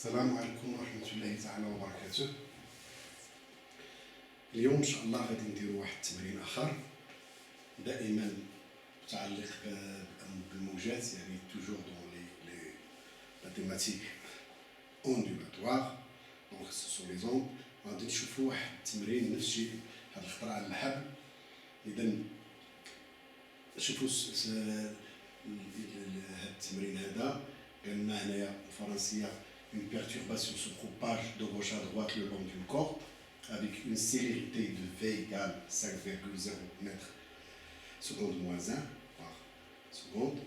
السلام عليكم ورحمة الله تعالى وبركاته. اليوم إن شاء الله غادي نديرو واحد التمرين آخر دائما متعلق بالموجات، يعني توجور دون لي لا تيماتيك اوندولاتوار، دونك سو لي زوند. غادي نشوفو واحد التمرين نفس الشيء، هاد الخطرة على الحبل. إذا شوفو هاد التمرين هذا قالنا هنايا بالفرنسية une perturbation se propage de gauche à droite le long d'une corde avec une célérité de V égale 5,0 mètres seconde moins 1 par seconde.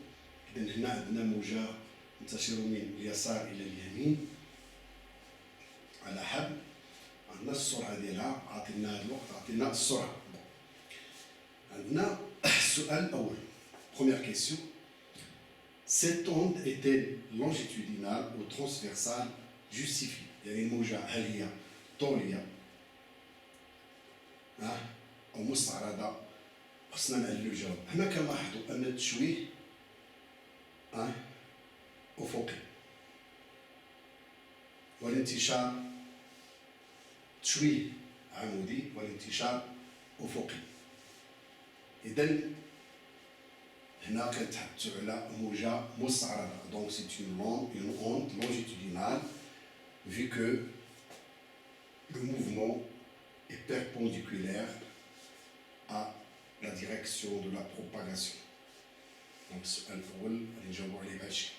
إذا هنا عندنا موجة منتشرة من اليسار إلى اليمين على حبل، عندنا السرعة ديالها، عطينا هاد الوقت، عطينا السرعة. عندنا السؤال الأول، première question. Cette onde est-elle longitudinale ou transversale? Justifie. يعني الموجة هل هي طولية أو مستعرضة؟ خصنا نعللو الجواب. هنا كنلاحظوا أن التشويه أفقي والانتشار تشويه عمودي والانتشار أفقي. إذا هنا كنتحدثوا على موجة مستعرضة، donc c'est une onde longitudinale vu que le mouvement est perpendiculaire à la direction de la propagation. Donc السؤال الأول غادي نجاوبوا عليه بهذا الشكل.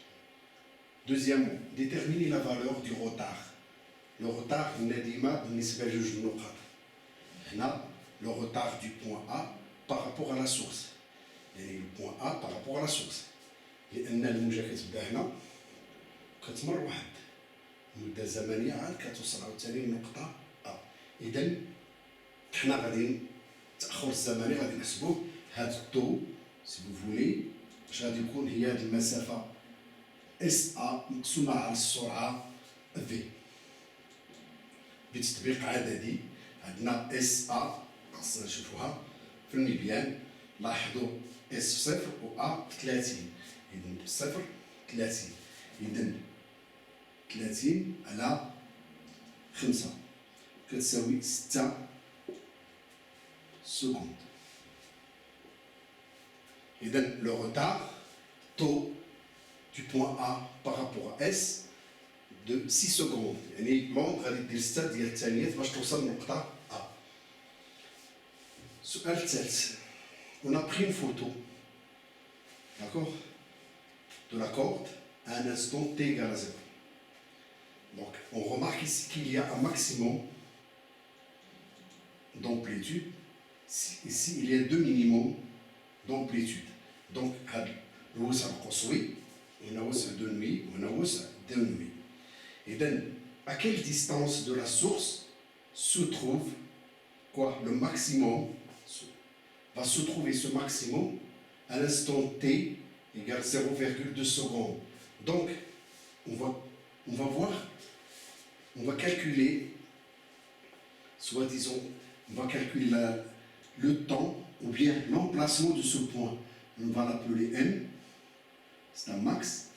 Deuxièmement, déterminer la valeur du retard. Le retard هنا ديما بالنسبة لجوج النقط. هنا le retard du point A par rapport à la source. يعني le point A par rapport à la source. لأن الموجة كتبدا هنا كتمر واحد مدة زمنية عاد كتوصل عاوتاني للنقطة A. إذا حنا غادي التأخر الزمني غادي نحسبوه هاد الطو سي فو فولي باش غادي يكون هي هاد المسافة اس A مقسومة على السرعة V. بتطبيق عددي عندنا اس A خاصنا نشوفوها في المبيان. لاحظوا اس صفر و ا 30، إذا صفر 30، إذا 30 على 5 كتساوي 6 سكوند. إذا لو روتار تو du point A par rapport à S de 6 secondes، يعني لوند غادي دير 6 ديال الثانيات باش توصل للنقطة A. السؤال الثالث. On a pris une photo, d'accord, de la corde à un instant t égale à 0. Donc, on remarque ici qu'il y a un maximum d'amplitude. Ici, il y a deux minimums d'amplitude. Donc, le وسع القصوي وهنا وسع de nuit وهنا وسع de nuit. Et donc, à quelle distance de la source se trouve quoi, le maximum? Va se trouver ce maximum à l'instant t égale 0,2 secondes. Donc, on va voir, on va calculer, soit disons, on va calculer le temps ou bien l'emplacement de ce point. On va l'appeler M, c'est un max.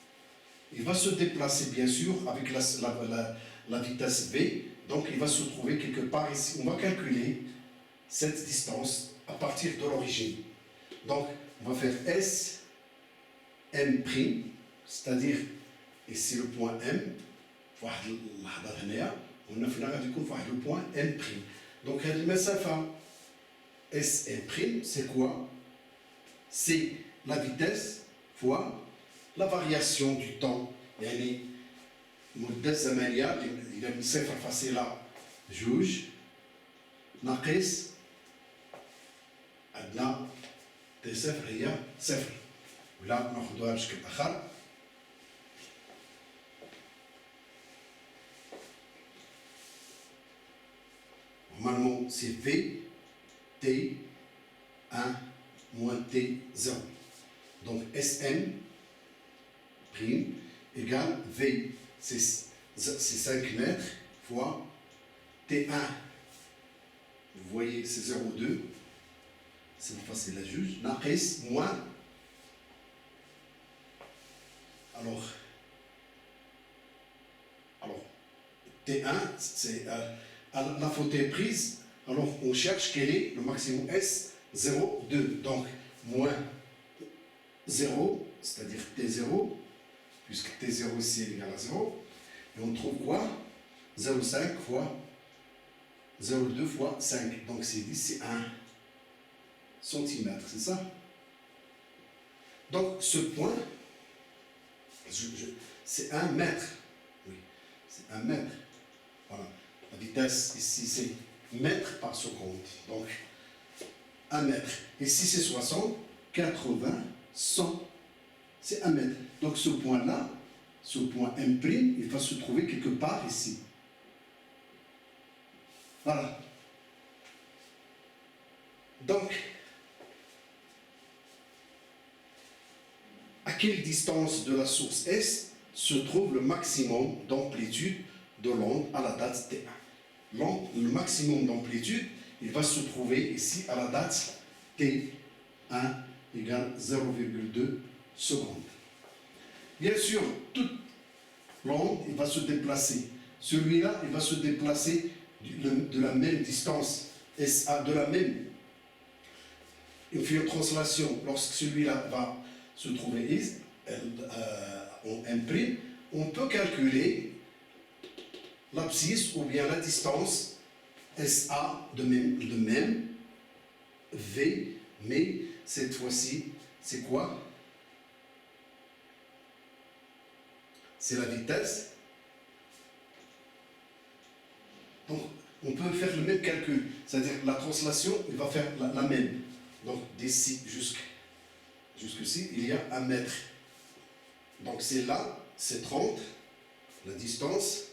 Il va se déplacer bien sûr avec la vitesse V, donc il va se trouver quelque part ici. On va calculer cette distance à partir de l'origine. Donc, on va faire S, M', c'est-à-dire, ici le point M, on a fait le point M'. Donc, la مسافة S, M', c'est quoi? C'est la vitesse fois la variation du temps. يعني المدة الزمنية إذا من صفر فاصلة جوج ناقص عندنا تي صفر هي صفر، ولا ناخذوها بشكل آخر. Normalement c'est V T 1 moins T 0. Donc Sm prime égale V, c'est 5 mètres fois T1. Vous voyez c'est 0,2. C'est facile à juger. Naqis moins. Alors T1, c'est la photo est prise, alors on cherche quel est le maximum S 0,2. Donc, moins 0, c'est-à-dire T0, puisque T0 ici est égal à 0, et on trouve quoi? 0,5 fois 0,2 fois 5. Donc, c'est 10, c'est 1 centimètre, c'est ça? Donc, ce point, c'est 1 mètre. Oui, c'est 1 mètre. Voilà. La vitesse ici, c'est mètre par seconde. Donc, 1 mètre. Ici, c'est 60, 80, 100. C'est 1 mètre. Donc, ce point-là, ce point M', il va se trouver quelque part ici. Voilà. Donc, à quelle distance de la source S se trouve le maximum d'amplitude de l'onde à la date T1? Le maximum d'amplitude, il va se trouver ici à la date T1 égale 0,2 secondes. Bien sûr, toute l'onde, il va se déplacer. Celui-là, il va se déplacer de la même distance, SA, de la même. Il fait une translation. Lorsque celui-là va se trouver en M', on peut calculer l'abscisse ou bien la distance SA de même V, mais cette fois-ci, c'est quoi? C'est la vitesse. Donc, on peut faire le même calcul, c'est-à-dire la translation, il va faire la même. Donc, d'ici jusqu'ici, il y a 1 mètre. Donc, c'est là, c'est 30, la distance.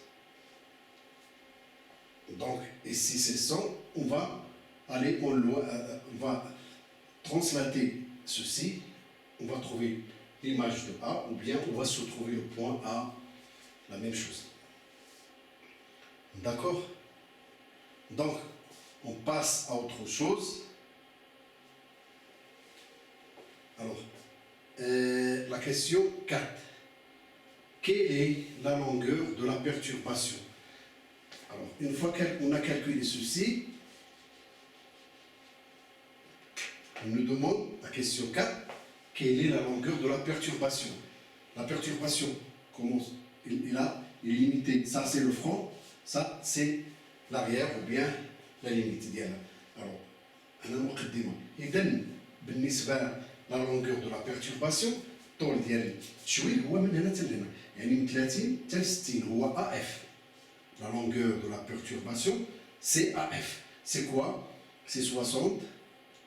Donc, ici, c'est 100. On va aller on va translater ceci. On va trouver l'image de A, ou bien on va se trouver le point A, la même chose. D'accord? Donc, on passe à autre chose. Alors, la question 4. Quelle est la longueur de la perturbation? Alors, une fois qu'on a calculé ceci, on nous demande, la question 4, quelle est la longueur de la perturbation? La perturbation, comment il est limité. Ça, c'est le front, ça, c'est l'arrière ou bien la limite ديالها. Alors, أنا مقدمة. إذن بالنسبة la longueur de la perturbation, الطول ديال التشويه هو من هنا حتى لهنا. يعني من 30 حتى ل 60 هو AF. La longueur de la perturbation, c'est AF. C'est quoi? C'est 60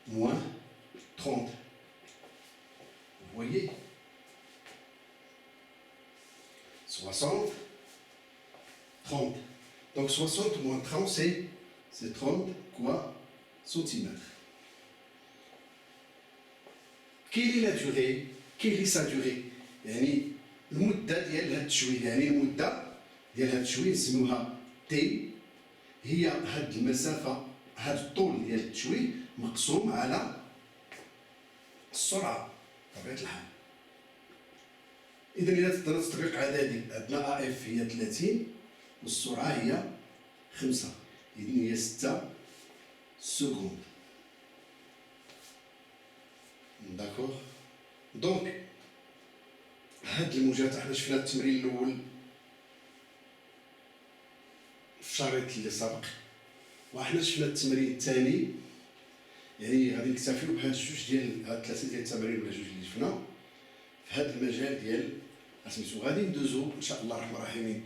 moins 30. Vous voyez? 60, 30. Donc 60 moins 30, c'est 30 quoi? Centimètres. Quelle est la durée? Quelle est sa durée؟ يعني المدة ديال هاد التشويه، يعني المدة ديال هاد التشويه نسموها تي، هي هاد المسافة، هاد الطول ديال التشويه مقسوم على السرعة بطبيعة الحال. إذا إذا درت تطبيق عددي، عندنا AF هي 30 والسرعة هي 5، إذن هي 6 secondes. D'accord. Donc هاد الموجات احنا شفنا التمرين الاول في الشريط اللي سبق، وحنا شفنا التمرين الثاني. يعني غادي نكتفيو بهاد الجوج ديال هاد 3 ديال التمارين ولا جوج اللي شفنا في هاد المجال ديال سميتو. غادي ندوزو ان شاء الله الرحمن الرحيم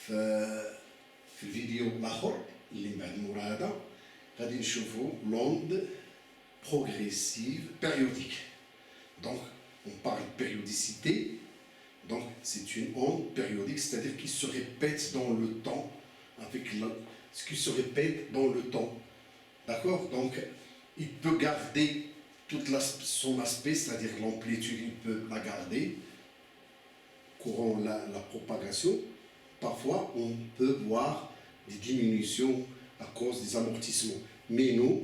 في الفيديو الاخر اللي من بعد مورا هذا غادي نشوفو لوند progressive périodique. Donc, on parle de périodicité. Donc, c'est une onde périodique, c'est-à-dire qui se répète dans le temps, avec ce qui se répète dans le temps. D'accord? Donc, il peut garder tout son aspect, c'est-à-dire l'amplitude, il peut la garder courant la propagation. Parfois, on peut voir des diminutions à cause des amortissements. Mais nous,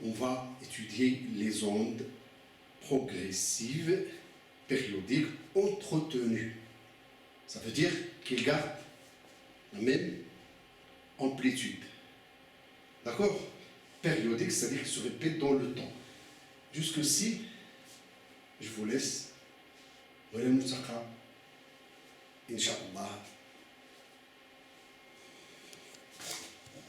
on va étudier les ondes progressives, périodiques, entretenues. Ça veut dire qu'ils gardent la même amplitude. D'accord? Périodique, c'est-à-dire qu'il se répète dans le temps. Jusqu'ici, je vous laisse. Inch'Allah.